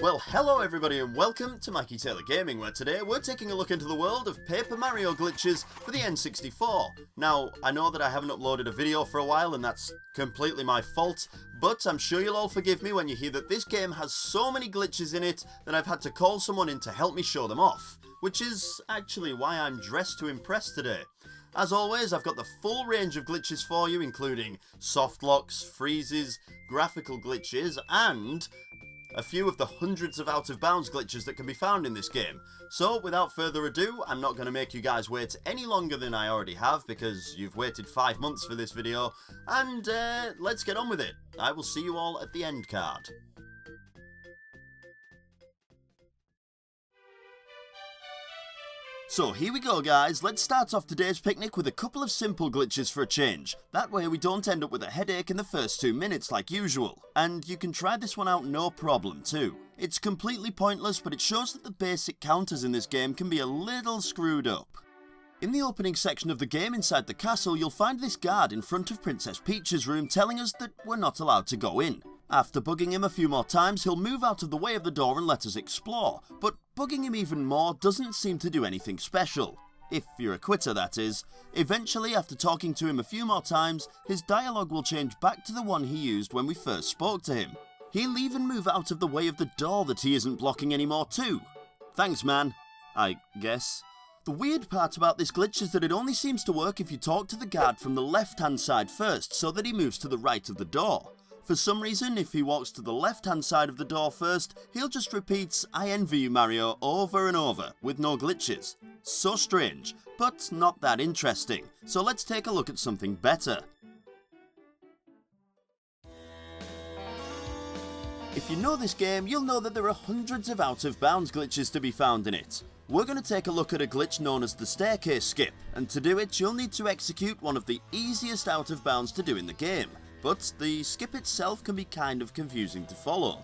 Well, hello everybody and welcome to MikeyTaylorGaming, where today we're taking a look into the world of Paper Mario glitches for the N64. Now, I know that I haven't uploaded a video for a while and that's completely my fault, but I'm sure you'll all forgive me when you hear that this game has so many glitches in it that I've had to call someone in to help me show them off, which is actually why I'm dressed to impress today. As always, I've got the full range of glitches for you, including softlocks, freezes, graphical glitches, and a few of the hundreds of out-of-bounds glitches that can be found in this game. So, without further ado, I'm not going to make you guys wait any longer than I already have, because you've waited 5 months for this video, and let's get on with it. I will see you all at the end card. So here we go guys, let's start off today's picnic with a couple of simple glitches for a change. That way we don't end up with a headache in the first 2 minutes like usual. And you can try this one out no problem too. It's completely pointless, but it shows that the basic counters in this game can be a little screwed up. In the opening section of the game inside the castle, you'll find this guard in front of Princess Peach's room telling us that we're not allowed to go in. After bugging him a few more times, he'll move out of the way of the door and let us explore, but bugging him even more doesn't seem to do anything special. If you're a quitter, that is. Eventually, after talking to him a few more times, his dialogue will change back to the one he used when we first spoke to him. He'll even move out of the way of the door that he isn't blocking anymore too. Thanks man, I guess. The weird part about this glitch is that it only seems to work if you talk to the guard from the left-hand side first, so that he moves to the right of the door. For some reason, if he walks to the left-hand side of the door first, he'll just repeat "I envy you Mario" over and over, with no glitches. So strange, but not that interesting, so let's take a look at something better. If you know this game, you'll know that there are hundreds of out-of-bounds glitches to be found in it. We're going to take a look at a glitch known as the staircase skip, and to do it you'll need to execute one of the easiest out-of-bounds to do in the game. But the skip itself can be kind of confusing to follow.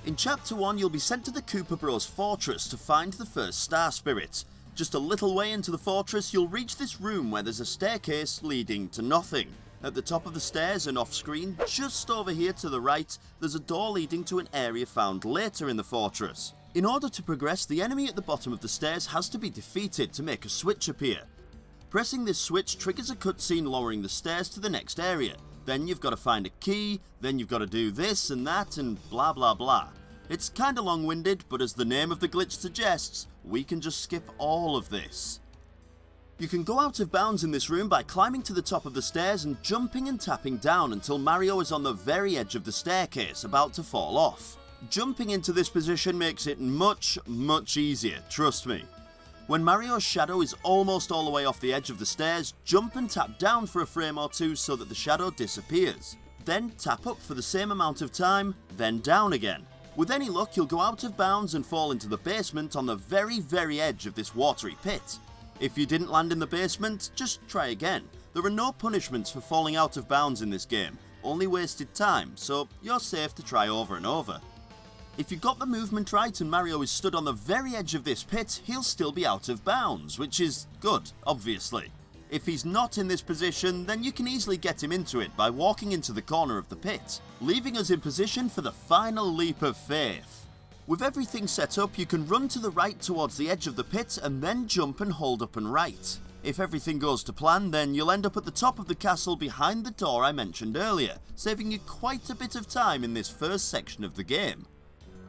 In Chapter 1 you'll be sent to the Koopa Bros fortress to find the first star spirit. Just a little way into the fortress you'll reach this room where there's a staircase leading to nothing. At the top of the stairs and off screen, just over here to the right, there's a door leading to an area found later in the fortress. In order to progress, the enemy at the bottom of the stairs has to be defeated to make a switch appear. Pressing this switch triggers a cutscene lowering the stairs to the next area. Then you've got to find a key, then you've got to do this and that and blah blah blah. It's kinda long-winded, but as the name of the glitch suggests, we can just skip all of this. You can go out of bounds in this room by climbing to the top of the stairs and jumping and tapping down until Mario is on the very edge of the staircase, about to fall off. Jumping into this position makes it much easier, trust me. When Mario's shadow is almost all the way off the edge of the stairs, jump and tap down for a frame or two so that the shadow disappears. Then tap up for the same amount of time, then down again. With any luck you'll go out of bounds and fall into the basement on the very edge of this watery pit. If you didn't land in the basement, just try again. There are no punishments for falling out of bounds in this game, only wasted time, so you're safe to try over and over. If you got the movement right and Mario is stood on the very edge of this pit, he'll still be out of bounds, which is good, obviously. If he's not in this position, then you can easily get him into it by walking into the corner of the pit, leaving us in position for the final leap of faith. With everything set up, you can run to the right towards the edge of the pit and then jump and hold up and right. If everything goes to plan, then you'll end up at the top of the castle behind the door I mentioned earlier, saving you quite a bit of time in this first section of the game.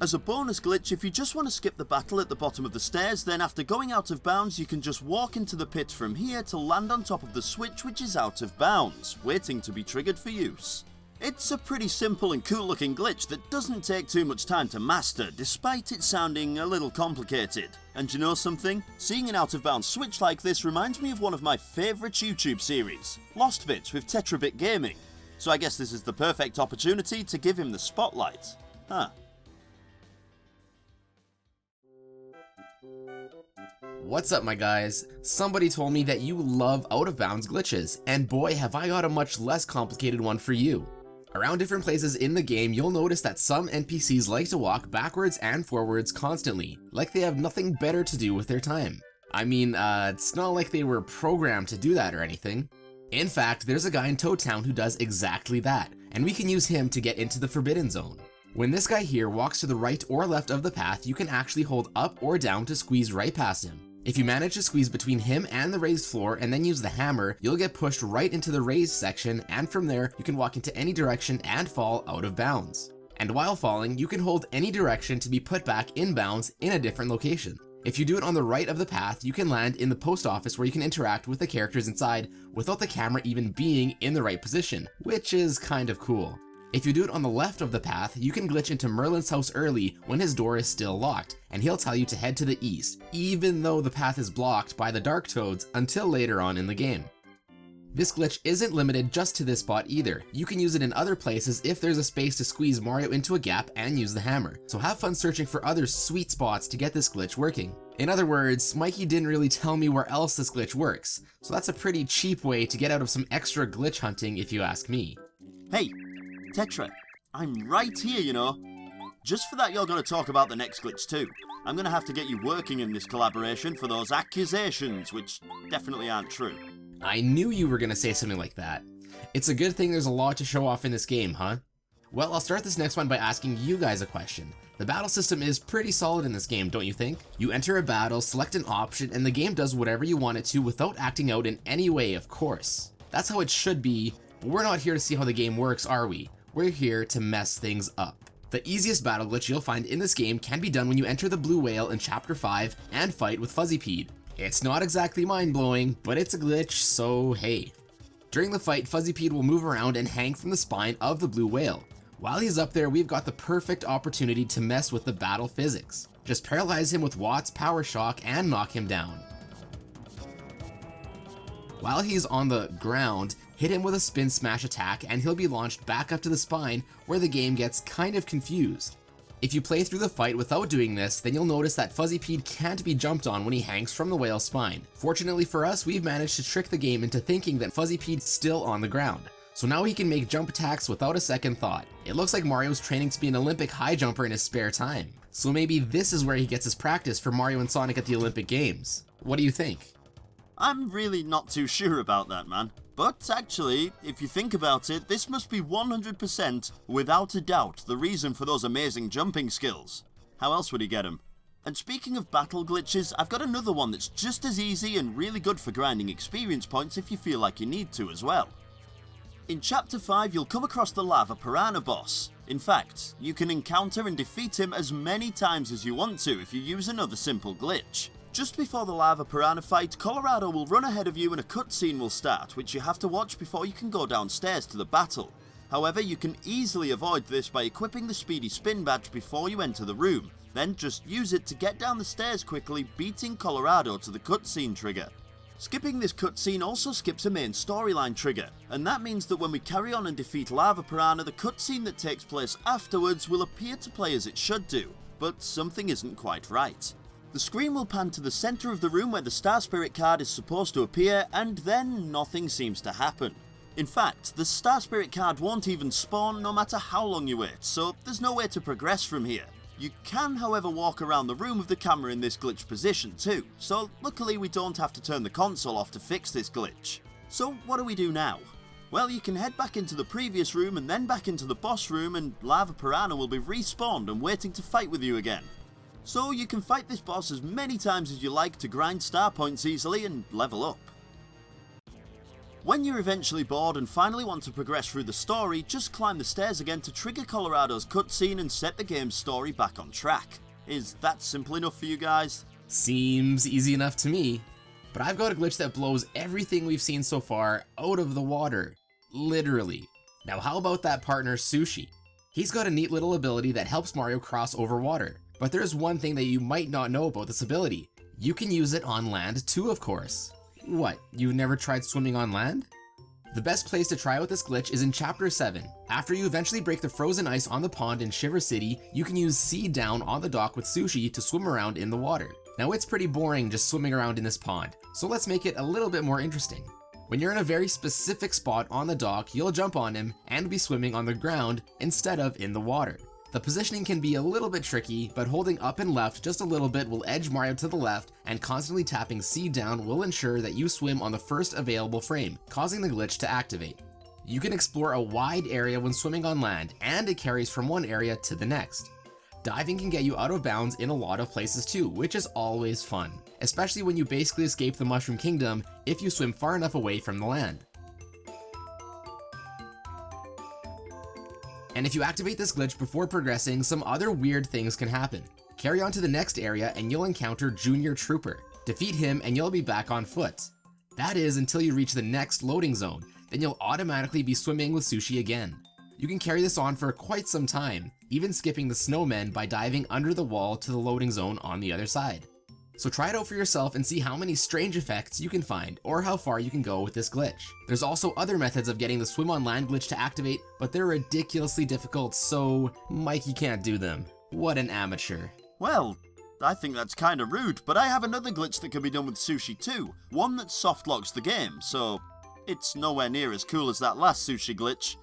As a bonus glitch, if you just want to skip the battle at the bottom of the stairs, then after going out of bounds you can just walk into the pit from here to land on top of the switch which is out of bounds, waiting to be triggered for use. It's a pretty simple and cool looking glitch that doesn't take too much time to master, despite it sounding a little complicated. And you know something? Seeing an out of bounds switch like this reminds me of one of my favourite YouTube series, Lost Bits with TetraBitGaming. So I guess this is the perfect opportunity to give him the spotlight. Huh. What's up my guys? Somebody told me that you love out-of-bounds glitches, and boy have I got a much less complicated one for you. Around different places in the game, you'll notice that some NPCs like to walk backwards and forwards constantly, like they have nothing better to do with their time. I mean, it's not like they were programmed to do that or anything. In fact, there's a guy in Towton who does exactly that, and we can use him to get into the Forbidden Zone. When this guy here walks to the right or left of the path, you can actually hold up or down to squeeze right past him. If you manage to squeeze between him and the raised floor and then use the hammer, you'll get pushed right into the raised section, and from there you can walk into any direction and fall out of bounds. And while falling, you can hold any direction to be put back in bounds in a different location. If you do it on the right of the path, you can land in the post office where you can interact with the characters inside without the camera even being in the right position, which is kind of cool. If you do it on the left of the path, you can glitch into Merlin's house early when his door is still locked, and he'll tell you to head to the east, even though the path is blocked by the Dark Toads until later on in the game. This glitch isn't limited just to this spot either. You can use it in other places if there's a space to squeeze Mario into a gap and use the hammer. So have fun searching for other sweet spots to get this glitch working. In other words, Mikey didn't really tell me where else this glitch works, so that's a pretty cheap way to get out of some extra glitch hunting if you ask me. Hey, Tetra, I'm right here, you know. Just for that, you're going to talk about the next glitch too. I'm going to have to get you working in this collaboration for those accusations, which definitely aren't true. I knew you were going to say something like that. It's a good thing there's a lot to show off in this game, huh? Well, I'll start this next one by asking you guys a question. The battle system is pretty solid in this game, don't you think? You enter a battle, select an option, and the game does whatever you want it to without acting out in any way, of course. That's how it should be, but we're not here to see how the game works, are we? We're here to mess things up. The easiest battle glitch you'll find in this game can be done when you enter the Blue Whale in Chapter 5 and fight with Fuzzipede. It's not exactly mind-blowing, but it's a glitch, so hey. During the fight, Fuzzipede will move around and hang from the spine of the Blue Whale. While he's up there, we've got the perfect opportunity to mess with the battle physics. Just paralyze him with Watt's Power Shock and knock him down. While he's on the ground, hit him with a spin smash attack and he'll be launched back up to the spine, where the game gets kind of confused. If you play through the fight without doing this, then you'll notice that Fuzzipede can't be jumped on when he hangs from the whale's spine. Fortunately for us, we've managed to trick the game into thinking that Fuzzipede's still on the ground. So now he can make jump attacks without a second thought. It looks like Mario's training to be an Olympic high jumper in his spare time. So maybe this is where he gets his practice for Mario and Sonic at the Olympic Games. What do you think? I'm really not too sure about that, man. But actually, if you think about it, this must be 100%, without a doubt, the reason for those amazing jumping skills. How else would he get them? And speaking of battle glitches, I've got another one that's just as easy and really good for grinding experience points if you feel like you need to as well. In Chapter 5, you'll come across the Lava Piranha boss. In fact, you can encounter and defeat him as many times as you want to if you use another simple glitch. Just before the Lava Piranha fight, Colorado will run ahead of you and a cutscene will start, which you have to watch before you can go downstairs to the battle. However, you can easily avoid this by equipping the Speedy Spin badge before you enter the room. Then just use it to get down the stairs quickly, beating Colorado to the cutscene trigger. Skipping this cutscene also skips a main storyline trigger, and that means that when we carry on and defeat Lava Piranha, the cutscene that takes place afterwards will appear to play as it should do, but something isn't quite right. The screen will pan to the centre of the room where the Star Spirit card is supposed to appear, and then nothing seems to happen. In fact, the Star Spirit card won't even spawn no matter how long you wait, so there's no way to progress from here. You can, however, walk around the room with the camera in this glitch position too, so luckily we don't have to turn the console off to fix this glitch. So what do we do now? Well, you can head back into the previous room and then back into the boss room, and Lava Piranha will be respawned and waiting to fight with you again. So you can fight this boss as many times as you like to grind star points easily and level up. When you're eventually bored and finally want to progress through the story, just climb the stairs again to trigger Colorado's cutscene and set the game's story back on track. Is that simple enough for you guys? Seems easy enough to me. But I've got a glitch that blows everything we've seen so far out of the water. Literally. Now how about that partner Sushi? He's got a neat little ability that helps Mario cross over water. But there's one thing that you might not know about this ability. You can use it on land too, of course. What, you've never tried swimming on land? The best place to try out this glitch is in Chapter 7. After you eventually break the frozen ice on the pond in Shiver City, you can use C down on the dock with Sushi to swim around in the water. Now it's pretty boring just swimming around in this pond, so let's make it a little bit more interesting. When you're in a very specific spot on the dock, you'll jump on him and be swimming on the ground instead of in the water. The positioning can be a little bit tricky, but holding up and left just a little bit will edge Mario to the left, and constantly tapping C down will ensure that you swim on the first available frame, causing the glitch to activate. You can explore a wide area when swimming on land, and it carries from one area to the next. Diving can get you out of bounds in a lot of places too, which is always fun, especially when you basically escape the Mushroom Kingdom if you swim far enough away from the land. And if you activate this glitch before progressing, some other weird things can happen. Carry on to the next area and you'll encounter Junior Trooper. Defeat him and you'll be back on foot. That is until you reach the next loading zone, then you'll automatically be swimming with Sushi again. You can carry this on for quite some time, even skipping the snowmen by diving under the wall to the loading zone on the other side. So try it out for yourself and see how many strange effects you can find, or how far you can go with this glitch. There's also other methods of getting the swim on land glitch to activate, but they're ridiculously difficult, so Mikey can't do them. What an amateur. Well, I think that's kinda rude, but I have another glitch that can be done with Sushi too, one that softlocks the game, so it's nowhere near as cool as that last Sushi glitch.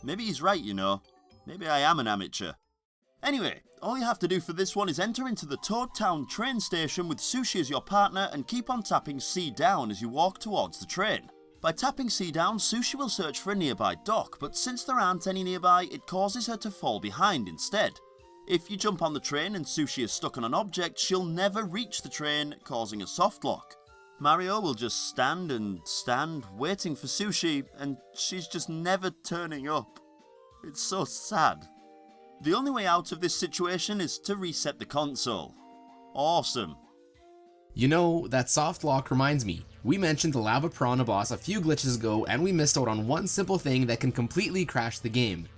Maybe he's right, you know. Maybe I am an amateur. Anyway, all you have to do for this one is enter into the Towton train station with Sushi as your partner and keep on tapping C down as you walk towards the train. By tapping C down, Sushi will search for a nearby dock, but since there aren't any nearby, it causes her to fall behind instead. If you jump on the train and Sushi is stuck on an object, she'll never reach the train, causing a softlock. Mario will just stand and stand, waiting for Sushi, and she's just never turning up. It's so sad. The only way out of this situation is to reset the console. Awesome. You know, that softlock reminds me. We mentioned the Lava Piranha boss a few glitches ago, and we missed out on one simple thing that can completely crash the game.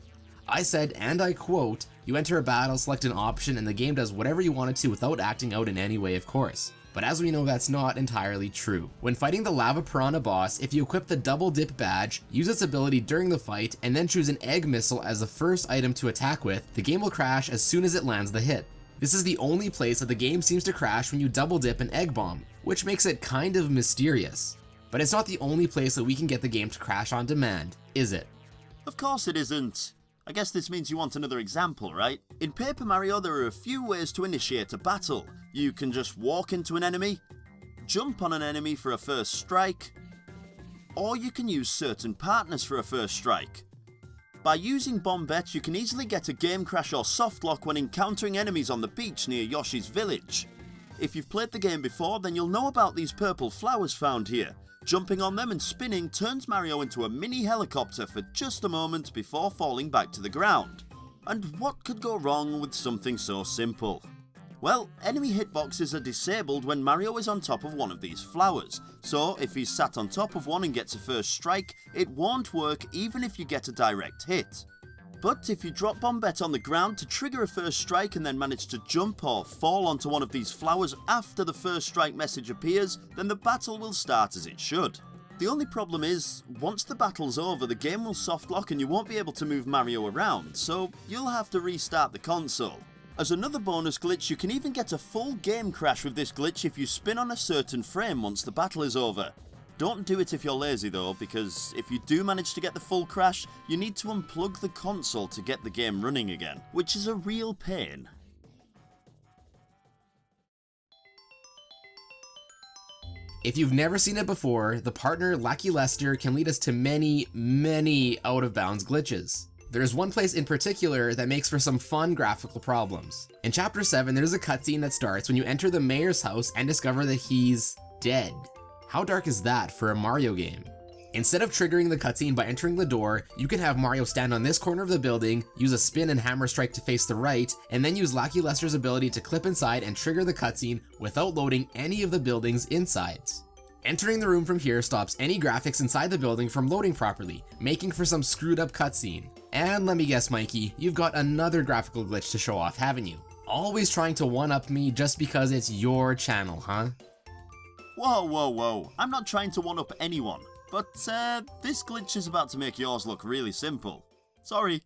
I said, and I quote, you enter a battle, select an option, and the game does whatever you want it to without acting out in any way, of course. But as we know, that's not entirely true. When fighting the Lava Piranha boss, if you equip the Double Dip badge, use its ability during the fight, and then choose an egg missile as the first item to attack with, the game will crash as soon as it lands the hit. This is the only place that the game seems to crash when you double dip an Eggbomb, which makes it kind of mysterious. But it's not the only place that we can get the game to crash on demand, is it? Of course it isn't. I guess this means you want another example, right? In Paper Mario, there are a few ways to initiate a battle. You can just walk into an enemy, jump on an enemy for a first strike, or you can use certain partners for a first strike. By using Bombette, you can easily get a game crash or softlock when encountering enemies on the beach near Yoshi's Village. If you've played the game before, then you'll know about these purple flowers found here. Jumping on them and spinning turns Mario into a mini helicopter for just a moment before falling back to the ground. And what could go wrong with something so simple? Well, enemy hitboxes are disabled when Mario is on top of one of these flowers, so if he's sat on top of one and gets a first strike, it won't work even if you get a direct hit. But if you drop Bombette on the ground to trigger a first strike and then manage to jump or fall onto one of these flowers after the first strike message appears, then the battle will start as it should. The only problem is, once the battle's over, the game will softlock and you won't be able to move Mario around, so you'll have to restart the console. As another bonus glitch, you can even get a full game crash with this glitch if you spin on a certain frame once the battle is over. Don't do it if you're lazy though, because if you do manage to get the full crash, you need to unplug the console to get the game running again, which is a real pain. If you've never seen it before, the partner Lakilester can lead us to many out of bounds glitches. There's one place in particular that makes for some fun graphical problems. In Chapter 7, there's a cutscene that starts when you enter the mayor's house and discover that he's dead. How dark is that for a Mario game? Instead of triggering the cutscene by entering the door, you can have Mario stand on this corner of the building, use a spin and hammer strike to face the right, and then use Lakilester's ability to clip inside and trigger the cutscene without loading any of the building's insides. Entering the room from here stops any graphics inside the building from loading properly, making for some screwed up cutscene. And let me guess, Mikey, you've got another graphical glitch to show off, haven't you? Always trying to one-up me just because it's your channel, huh? Whoa, I'm not trying to one-up anyone, but this glitch is about to make yours look really simple. Sorry.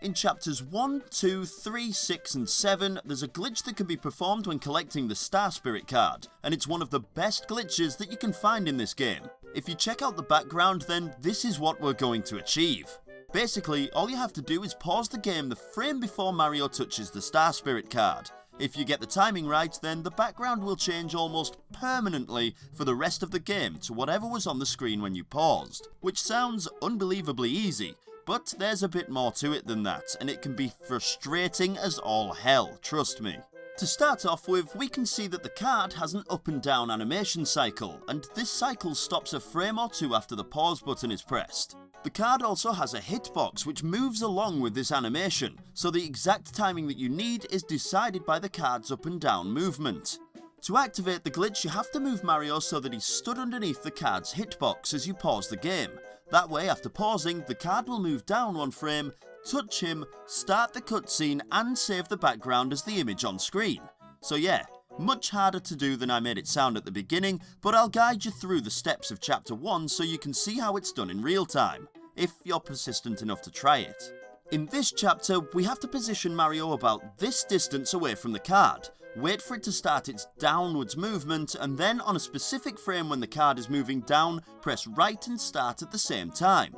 In chapters 1, 2, 3, 6 and 7, there's a glitch that can be performed when collecting the Star Spirit card, and it's one of the best glitches that you can find in this game. If you check out the background, then this is what we're going to achieve. Basically, all you have to do is pause the game the frame before Mario touches the Star Spirit card. If you get the timing right, then the background will change almost permanently for the rest of the game to whatever was on the screen when you paused, which sounds unbelievably easy, but there's a bit more to it than that, and it can be frustrating as all hell, trust me. To start off with, we can see that the card has an up and down animation cycle, and this cycle stops a frame or two after the pause button is pressed. The card also has a hitbox which moves along with this animation, so the exact timing that you need is decided by the card's up and down movement. To activate the glitch, you have to move Mario so that he's stood underneath the card's hitbox as you pause the game. That way, after pausing, the card will move down one frame, touch him, start the cutscene and save the background as the image on screen. So yeah, much harder to do than I made it sound at the beginning, but I'll guide you through the steps of Chapter 1 so you can see how it's done in real time, if you're persistent enough to try it. In this chapter, we have to position Mario about this distance away from the card, wait for it to start its downwards movement, and then on a specific frame when the card is moving down, press right and start at the same time.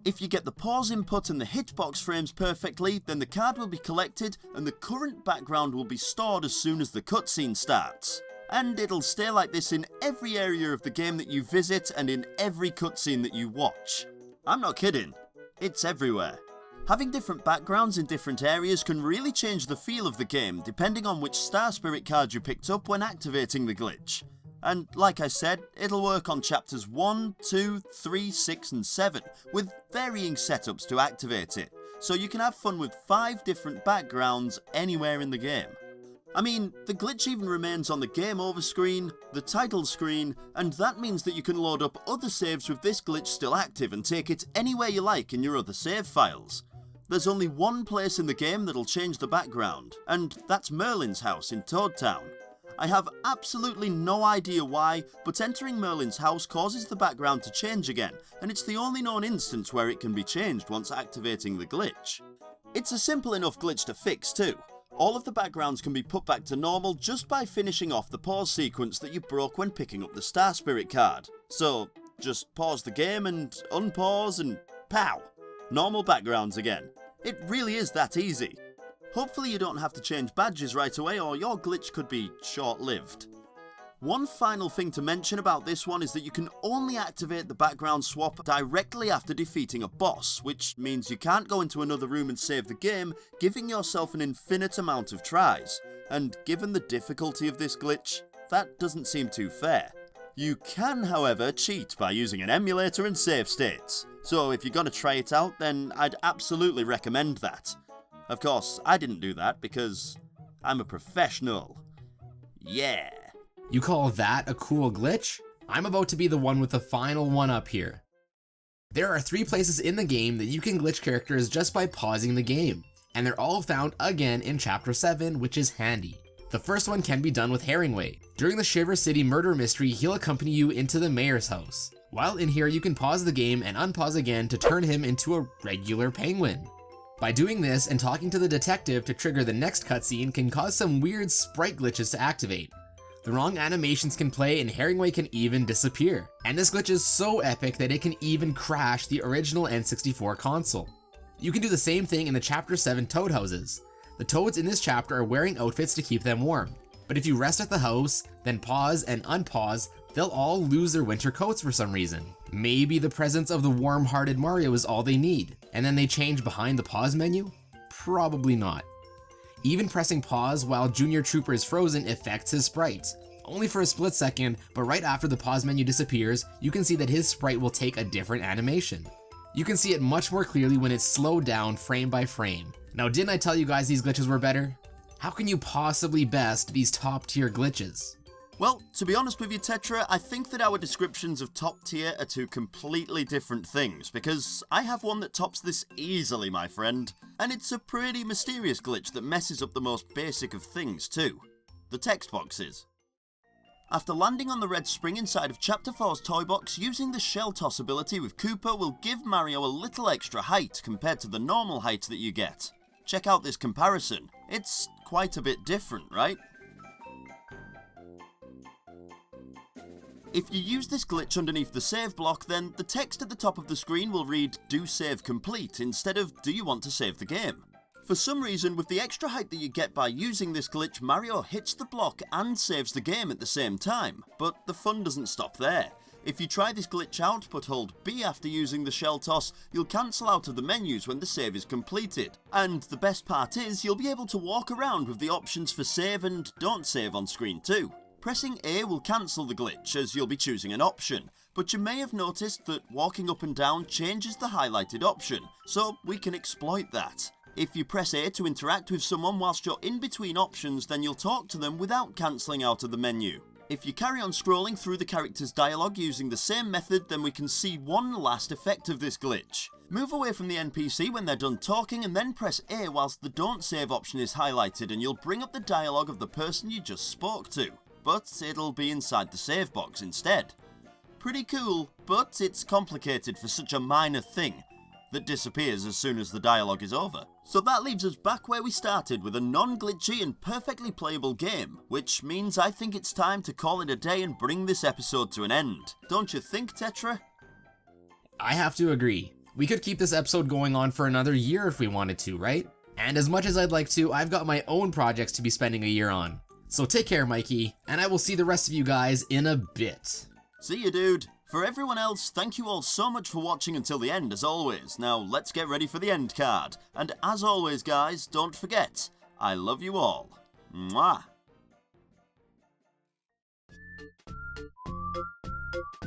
If you get the pause input and the hitbox frames perfectly, then the card will be collected and the current background will be stored as soon as the cutscene starts. And it'll stay like this in every area of the game that you visit and in every cutscene that you watch. I'm not kidding, it's everywhere. Having different backgrounds in different areas can really change the feel of the game depending on which Star Spirit card you picked up when activating the glitch. And like I said, it'll work on chapters 1, 2, 3, 6 and 7 with varying setups to activate it, so you can have fun with 5 different backgrounds anywhere in the game. I mean, the glitch even remains on the game over screen, the title screen, and that means that you can load up other saves with this glitch still active and take it anywhere you like in your other save files. There's only one place in the game that'll change the background, and that's Merlin's house in Towton. I have absolutely no idea why, but entering Merlin's house causes the background to change again, and it's the only known instance where it can be changed once activating the glitch. It's a simple enough glitch to fix too. All of the backgrounds can be put back to normal just by finishing off the pause sequence that you broke when picking up the Star Spirit card. So, just pause the game and unpause and pow! Normal backgrounds again. It really is that easy. Hopefully you don't have to change badges right away or your glitch could be short-lived. One final thing to mention about this one is that you can only activate the background swap directly after defeating a boss, which means you can't go into another room and save the game, giving yourself an infinite amount of tries. And given the difficulty of this glitch, that doesn't seem too fair. You can, however, cheat by using an emulator and save states. So if you're gonna try it out, then I'd absolutely recommend that. Of course, I didn't do that because I'm a professional. Yeah. You call that a cool glitch? I'm about to be the one with the final one up here. There are 3 places in the game that you can glitch characters just by pausing the game, and they're all found again in Chapter 7, which is handy. The first one can be done with Herringway. During the Shiver City murder mystery, he'll accompany you into the mayor's house. While in here, you can pause the game and unpause again to turn him into a regular penguin. By doing this and talking to the detective to trigger the next cutscene can cause some weird sprite glitches to activate. The wrong animations can play and Herringway can even disappear. And this glitch is so epic that it can even crash the original N64 console. You can do the same thing in the Chapter 7 Toad houses. The toads in this chapter are wearing outfits to keep them warm. But if you rest at the house, then pause and unpause, they'll all lose their winter coats for some reason. Maybe the presence of the warm-hearted Mario is all they need, and then they change behind the pause menu? Probably not. Even pressing pause while Junior Trooper is frozen affects his sprite. Only for a split second, but right after the pause menu disappears, you can see that his sprite will take a different animation. You can see it much more clearly when it's slowed down frame by frame. Now, didn't I tell you guys these glitches were better? How can you possibly best these top tier glitches? Well, to be honest with you, Tetra, I think that our descriptions of top tier are 2 completely different things, because I have one that tops this easily, my friend, and it's a pretty mysterious glitch that messes up the most basic of things too. The text boxes. After landing on the red spring inside of Chapter 4's toy box, using the shell toss ability with Koopa will give Mario a little extra height compared to the normal height that you get. Check out this comparison. It's quite a bit different, right? If you use this glitch underneath the save block, then the text at the top of the screen will read "Do save complete" instead of "Do you want to save the game?" For some reason, with the extra height that you get by using this glitch, Mario hits the block and saves the game at the same time, but the fun doesn't stop there. If you try this glitch out but hold B after using the shell toss, you'll cancel out of the menus when the save is completed. And the best part is, you'll be able to walk around with the options for save and don't save on screen too. Pressing A will cancel the glitch as you'll be choosing an option, but you may have noticed that walking up and down changes the highlighted option, so we can exploit that. If you press A to interact with someone whilst you're in between options, then you'll talk to them without cancelling out of the menu. If you carry on scrolling through the character's dialogue using the same method, then we can see one last effect of this glitch. Move away from the NPC when they're done talking and then press A whilst the don't save option is highlighted and you'll bring up the dialogue of the person you just spoke to, but it'll be inside the save box instead. Pretty cool, but it's complicated for such a minor thing that disappears as soon as the dialogue is over. So that leaves us back where we started with a non-glitchy and perfectly playable game, which means I think it's time to call it a day and bring this episode to an end. Don't you think, Tetra? I have to agree. We could keep this episode going on for another year if we wanted to, right? And as much as I'd like to, I've got my own projects to be spending a year on. So take care, Mikey, and I will see the rest of you guys in a bit. See you, dude. For everyone else, thank you all so much for watching until the end as always. Now let's get ready for the end card. And as always guys, don't forget, I love you all. Mwah!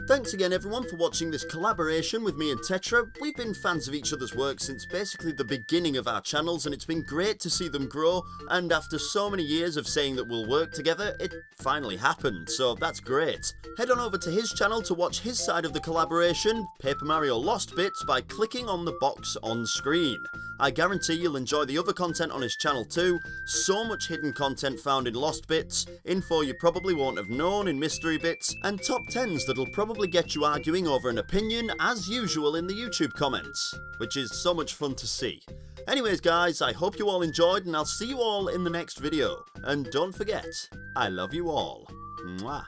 Thanks again everyone for watching this collaboration with me and Tetra. We've been fans of each other's work since basically the beginning of our channels and it's been great to see them grow, and after so many years of saying that we'll work together, it finally happened, so that's great. Head on over to his channel to watch his side of the collaboration, Paper Mario Lost Bits, by clicking on the box on screen. I guarantee you'll enjoy the other content on his channel too. So much hidden content found in Lost Bits, info you probably won't have known in Mystery Bits, and top 10s that'll probably get you arguing over an opinion as usual in the YouTube comments, which is so much fun to see. Anyways guys, I hope you all enjoyed and I'll see you all in the next video. And don't forget, I love you all. Mwah.